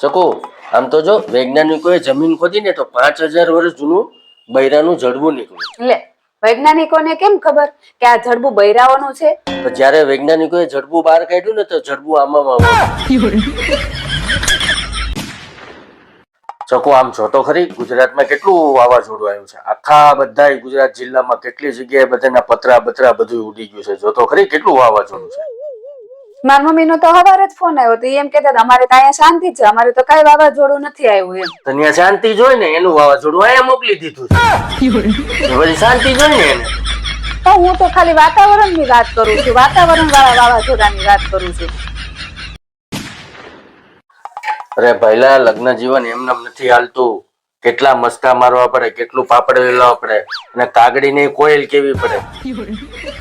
ચકો આમ તો જો વૈજ્ઞાનિકોએ જમીન ખોદીને તો 5000 વર્ષ જૂનું બૈરાનું જડબું નીકળ્યું. લે વૈજ્ઞાનિકોને કેમ ખબર કે આ જડબું બૈરાઓનું છે? તો જ્યારે વૈજ્ઞાનિકોએ જડબું બહાર કાઢ્યું ને તો જડબું આમાં ચકો આમ જો તો ખરી ગુજરાતમાં કેટલું વાવાઝોડું આવ્યું છે. આખા બધા ગુજરાત જિલ્લામાં કેટલી જગ્યાએ બધાના પતરા બતરા બધું ઉડી ગયું છે. જો તો ખરી કેટલું વાવાઝોડું છે. મારા મમ્મી નો તો સવારે જ ફોન આવ્યો તો એમ કહેતા અમારે તો અહીંયા શાંતિ છે, અમારે તો કઈ વાવાઝોડું નથી આવ્યું એમ. તો ત્યાં શાંતિ જોઈ ને એનું વાવાઝોડું અહીંયા મોકલી દીધું છે. બધી શાંતિ જોઈ ને એને. તો હું તો ખાલી વાતાવરણ ની વાત કરું છું, વાતાવરણ વાળા વાવાઝોડાની વાત કરું છું. અરે ભઈલા લગ્ન જીવન એમને નથી હાલતું. કેટલા મસ્કા મારવા પડે, કેટલું પાપડ વેલવા પડે અને કાગડી ને કોયલ કેવી પડે.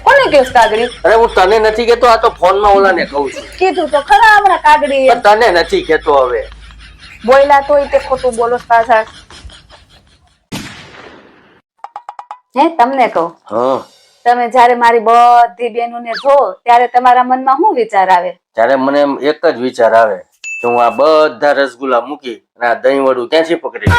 કોને કેસ કાગડી? અરે હું તને નથી કેતો, આ તો ફોન માં ઓલાને કહું છું. કીધું તો ખરા હમણાં કાગડી. પણ તને નથી કેતો. હવે બોયલા તોય તે ખોટું બોલો પાછા. હે તમને કહું, તમે જયારે મારી બધી બહેનોને જો ત્યારે તમારા મનમાં શું વિચાર આવે? ત્યારે મને એક જ વિચાર આવે કે હું આ બધા રસગુલ્લા મૂકી અને આ દહીં વડું ત્યાંથી પકડી.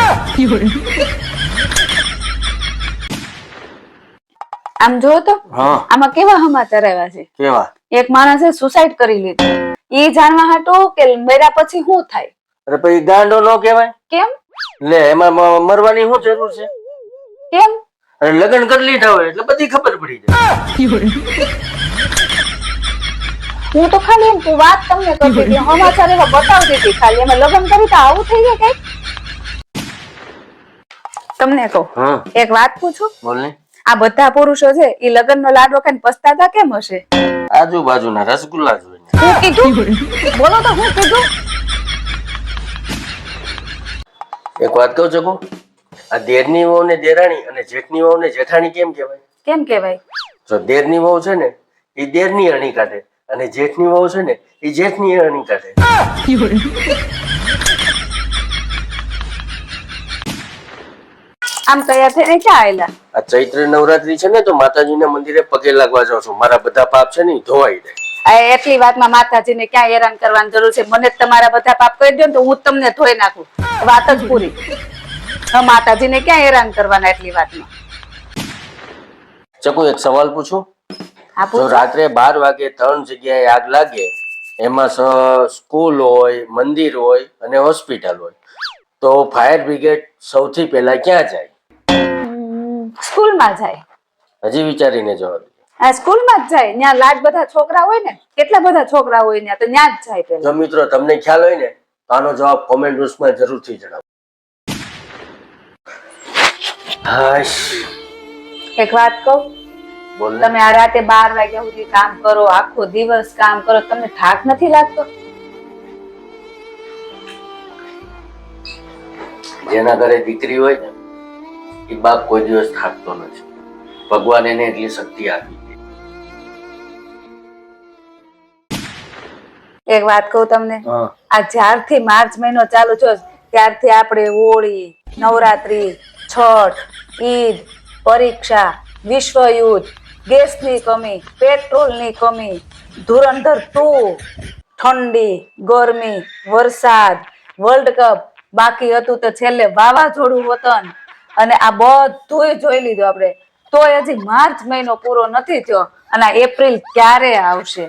આમ જો તો આમાં કેવા સમાચાર આવ્યા છે. કેવા? એક માણસે સુસાઇડ કરી લીધું. ઈ જાણવા હાટું કે મર્યા પછી શું થાય. અરે પછી ગાંડો નો કહેવાય? કેમ? લે એમાં મરવાની શું જરૂર છે? કેમ? અરે લગ્ન કરી લીધા હોય એટલે બધી ખબર પડી જાય. હું તો ખાલી એમ તું વાત તમને કરતી હતી, સમાચાર એવા બતાવતી હતી ખાલી. એમાં લગ્ન કરી તો આવું થઈ જાય કઈ? તમને કહું એક વાત પૂછું? બોલ ને. આ બધા પુરુષો છે એ લગ્ન નો લાડવો ખાઈને પસ્તાતા કેમ હશે? આજુબાજુના રસગુલ્લા જોઈને. શું કીધું? બોલો તો શું કીધું? એક વાત કહું છું, આ દેરની વહુ ને દેરાણી અને જેઠની વહુ ને જેઠાણી કેમ કહેવાય? કેમ કહેવાય? જો દેરની વહુ છે ને એ દેરની અણી કાઢે અને જેઠની વહુ છે ને એ જેઠની અણી કાઢે. આમ તૈયાર થઈને ક્યાં આવેલા? આ ચૈત્ર નવરાત્રી છે ને તો માતાજીના મંદિરે પગે લાગવા જાઉં છું. મારા બધા પાપ છે ને ધોવાઈ જાય. એટલી વાતમાં માતાજીને ક્યાં હેરાન કરવાની જરૂર છે? મને તમારા બધા પાપ કરી દો ને તો હું તમને ધોઈ નાખું. વાત જ પૂરી. માતાજીને ક્યાં હેરાન કરવાના એટલી વાતમાં? ચકુ એક સવાલ પૂછું? જો રાત્રે 12 વાગે 3 જગ્યાએ આગ લાગે, એમાં સ્કૂલ હોય, મંદિર હોય અને હોસ્પિટલ હોય, તો ફાયર બ્રિગેડ સૌથી પહેલા ક્યાં જાય? સ્કૂલમાં જાય. હજી વિચારીને જવાબ. સ્કૂલમાં જ જાય. ત્યાં લાડ બધા છોકરા હોય ને, કેટલા બધા છોકરા હોય ત્યાં, તો ત્યાં જ જાય પહેલા. જો મિત્રો તમને ખ્યાલ હોય ને તો આનો જવાબ કોમેન્ટ બોક્સમાં જરૂરથી જણાવો. એક વાત કહું? તમે આ રાતે 12 વાગ્યા સુધી કામ કરો, આખો દિવસ કામ કરો, તમને થાક નથી લાગતો? જેના ઘરે દીકરી હોય ને એ બાપ કોઈ દિવસ થાકતો નથી. ભગવાન એને એટલી શક્તિ આપી. એક વાત કહું તમને, આ જ્યારથી માર્ચ મહિનો ચાલુ થયો ત્યારથી આપણે હોળી, નવરાત્રી, છઠ, ઈદ, પરીક્ષા, વિશ્વયુદ્ધ, ગેસની કમી, પેટ્રોલની કમી, ધુરંધર 2, ઠંડી, ગરમી, વરસાદ, વર્લ્ડ કપ, બાકી હતું તો છેલ્લે વાવાઝોડું વતન, અને આ બધું જોઈ લીધું આપણે. તોય હજી માર્ચ મહિનો પૂરો નથી થયો અને એપ્રિલ ક્યારે આવશે?